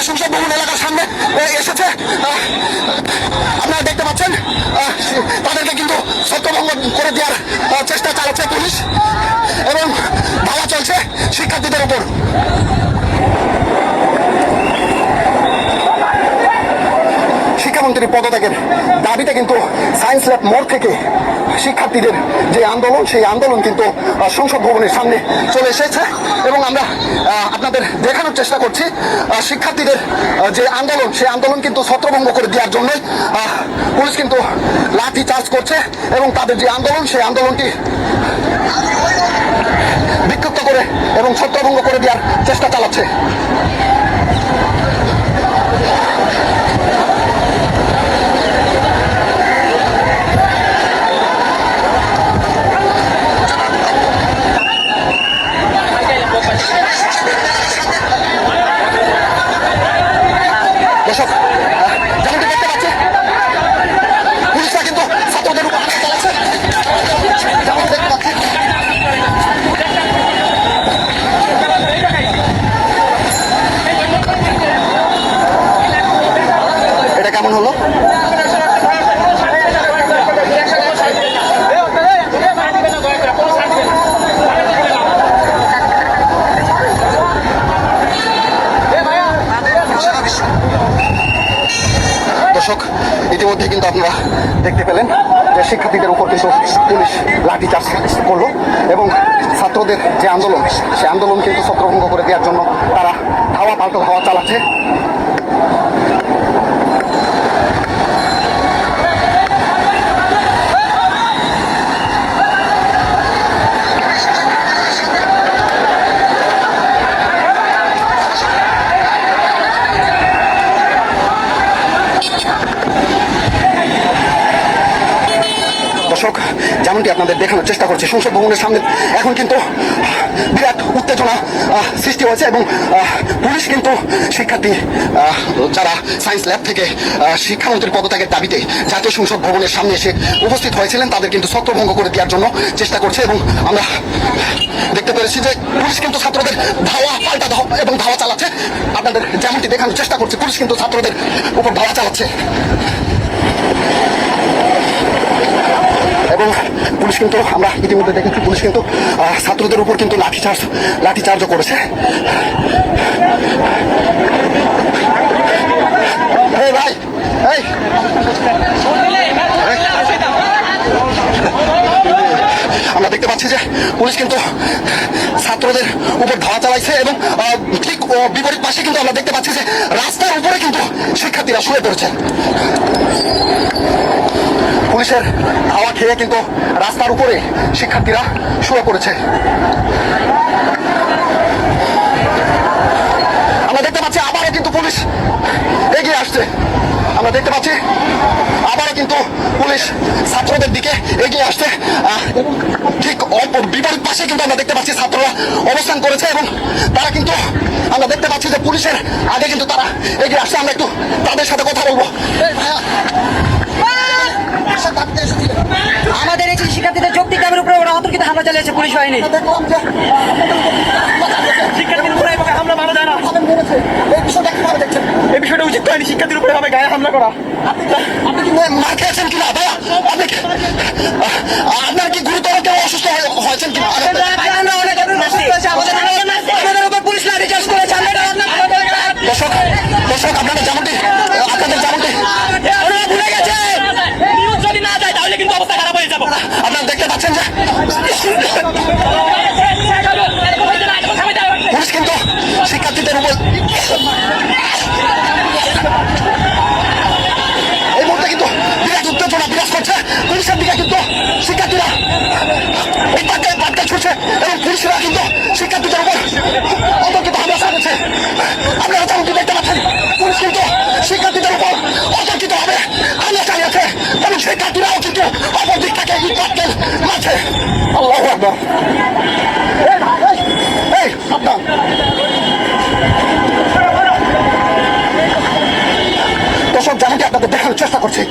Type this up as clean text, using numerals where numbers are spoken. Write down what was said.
সংসদ ভবন এলাকার সামনে এসেছে। আপনারা দেখতে পাচ্ছেন তাদেরকে কিন্তু ছত্রভঙ্গ করে দেওয়ার চেষ্টা চালাচ্ছে পুলিশ এবং ধাওয়া চলছে শিক্ষার্থীদের উপর। শিক্ষামন্ত্রীর পদত্যাগের দাবিতে কিন্তু সায়েন্স ল্যাব মোড় থেকে শিক্ষার্থীদের যে আন্দোলন, সেই আন্দোলন কিন্তু সংসদ ভবনের সামনে চলে এসেছে এবং আমরা আপনাদের দেখানোর চেষ্টা করছি শিক্ষার্থীদের যে আন্দোলন, সেই আন্দোলন কিন্তু ছত্রভঙ্গ করে দেওয়ার জন্যই পুলিশ কিন্তু লাঠি চার্জ করছে এবং তাদের যে আন্দোলন, সেই আন্দোলনটি বিক্ষিপ্ত করে এবং ছত্রভঙ্গ করে দেওয়ার চেষ্টা চালাচ্ছে। দর্শক যেমনটি দেখতে পাচ্ছি পুলিশরা কিন্তু ছাত্রদের উপর হামলা চালাচ্ছে। যেমন দেখতে পাচ্ছি এটা কেমন হলো? দর্শক ইতিমধ্যে কিন্তু আপনারা দেখতে পেলেন যে শিক্ষার্থীদের উপর কিন্তু পুলিশ লাঠিচার্জ করলো এবং ছাত্রদের যে আন্দোলন, সেই আন্দোলন কিন্তু ছত্রভঙ্গ করে দেওয়ার জন্য তারা ধাওয়া পাল্টা ধাওয়া চালাচ্ছে। দর্শক যেমনটি আপনাদের দেখানোর চেষ্টা করছি সংসদ ভবনের সামনে এখন কিন্তু বিরাট উত্তেজনা সৃষ্টি হয়েছে এবং পুলিশ কিন্তু শিক্ষার্থী যারা সায়েন্স ল্যাব থেকে শিক্ষামন্ত্রীর পদত্যাগের দাবিতে জাতীয় সংসদ ভবনের সামনে এসে উপস্থিত হয়েছিলেন তাদের কিন্তু ছত্রভঙ্গ করে দেওয়ার জন্য চেষ্টা করছে এবং আমরা দেখতে পেরেছি যে পুলিশ কিন্তু ছাত্রদের ধাওয়া পাল্টা এবং ধাওয়া চালাচ্ছে। আপনাদের যেমনটি দেখানোর চেষ্টা করছে পুলিশ কিন্তু ছাত্রদের উপর ধাওয়া চালাচ্ছে এবং পুলিশ কিন্তু আমরা ইতিমধ্যে দেখেছি পুলিশ কিন্তু ছাত্রদের উপর কিন্তু লাঠিচার্জও করেছে। ভাই আমরা দেখতে পাচ্ছি যে পুলিশ কিন্তু ছাত্রদের উপর ধাওয়া চালাইছে এবং ঠিক বিপরীত পাশে কিন্তু আমরা দেখতে পাচ্ছি যে রাস্তার উপরে কিন্তু শিক্ষার্থীরা শুয়ে পড়েছে। পুলিশের ধাওয়া খেয়ে কিন্তু রাস্তার উপরে শিক্ষার্থীরা শুয়ে পড়েছে। আমরা দেখতে পাচ্ছি আবারও কিন্তু পুলিশ এগিয়ে আসছে। আমরা দেখতে পাচ্ছি আবারও কিন্তু পুলিশ ছাত্রদের দিকে এগিয়ে আসছে। ঠিক বিপরীত পাশে কিন্তু আমরা দেখতে পাচ্ছি ছাত্ররা অবস্থান করেছে এবং তারা কিন্তু আমরা দেখতে পাচ্ছি যে পুলিশের আগে কিন্তু তারা এগিয়ে আসছে। আমরা একটু তাদের সাথে কথা বলবো। আমাদের এই শিক্ষার্থীদের যৌক্তিক দাবির উপরে ওরা অতর্কিত হামলা চালিয়েছে পুলিশ বাহিনী। শিক্ষার্থীর উপরে হামলা মানা যায় না। এই বিষয়টা উচিত হয়নি শিক্ষার্থীর উপরে ভাবে গায়ে হামলা করা। আপনি কি মার খেয়েছেন কিনা? আপনার কি গুরুতর কেউ অসুস্থ হয়েছেন কিনা? আমাদের উপর পুলিশ লাঠিচার্জ করেছে। দর্শক আপনাদের যেমনটি ভুলে গেছে যদি না যায় তাহলে কিন্তু অবস্থা খারাপ হয়ে যাবে। আপনারা দেখতে পাচ্ছেন যে পুলিশ কিন্তু শিক্ষার্থীদের উপর এই মুহূর্তে কিন্তু বিরাট উত্তেজনা বিরাজ করছে। পুলিশের দিকে কিন্তু শিক্ষার্থীরা এই বার্তায় ছুটছে এবং পুলিশরা কিন্তু শিক্ষার্থীদের উপর অতর্কিত হামলা চালাচ্ছে। আপনারা যেমনটি দেখতে পাচ্ছেন পুলিশ কিন্তু শিক্ষার্থীদের উপর অতর্কিতভাবে হামলা চালিয়েছে এবং শিক্ষার্থীরাও কিন্তু অপর দিক থেকে ইট পাটকেল মারছে। আল্লাহু আকবার। দর্শক যেমনটি আপনাদের দেখানোর চেষ্টা করছি